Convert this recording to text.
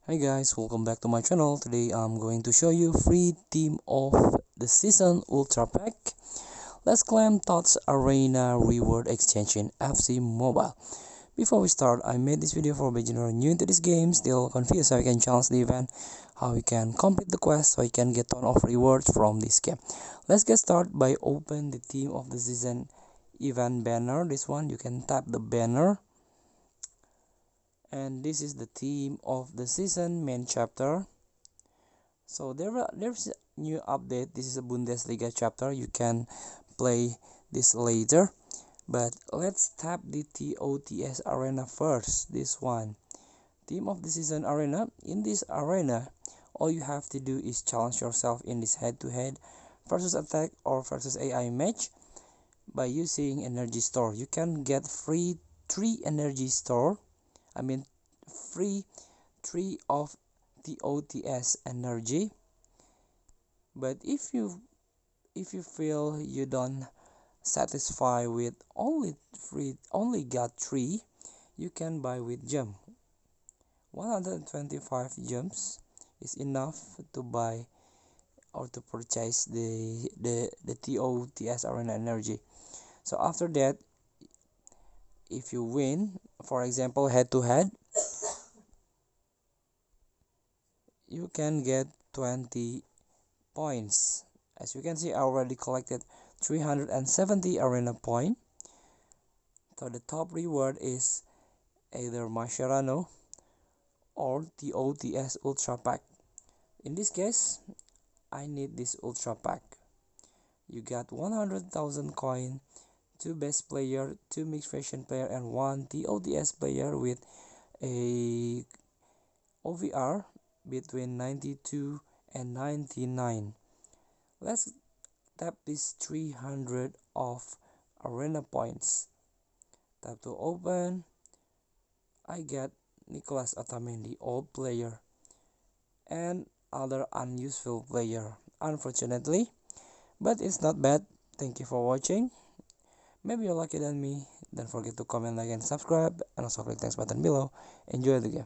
Hi guys, welcome back to my channel. Today I'm going to show you free team of the season ultra pack. Let's claim TOTS Arena reward exchange in FC Mobile. Before we start, I made this video for beginner new to this game, still confused how you can challenge the event, how you can complete the quest, so you can get ton of rewards from this game. Let's get started by open the team of the season event banner. This one you can tap the banner. And this is the theme of the season main chapter. So there's a new update. This is a Bundesliga chapter. You can play this later, but let's tap the TOTS arena first. This one, theme of the season arena. In this arena, all you have to do is challenge yourself in this head-to-head versus attack or versus AI match by using energy store. You can get free 3 energy store. Free 3 of the TOTS energy. But if you feel you don't satisfy with only got 3, you can buy with gem. 125 gems is enough to buy or to purchase the TOTS arena energy. So after that, if you win, for example head to head, you can get 20 points. As you can see, I already collected 370 arena point. So the top reward is either Mascherano or the TOTS ultra pack. In this case, I need this ultra pack. You got 100,000 coin, 2 best player, 2 mixed version player, and 1 TOTS player with a OVR between 92 and 99. Let's tap this 300 of arena points. Tap to open. I get Nicolas Otamendi, old player, and other unuseful player, unfortunately, but it's not bad. Thank you for watching. Maybe you're lucky than me. Don't forget to comment, like, and subscribe, and also click the thanks button below. Enjoy the game.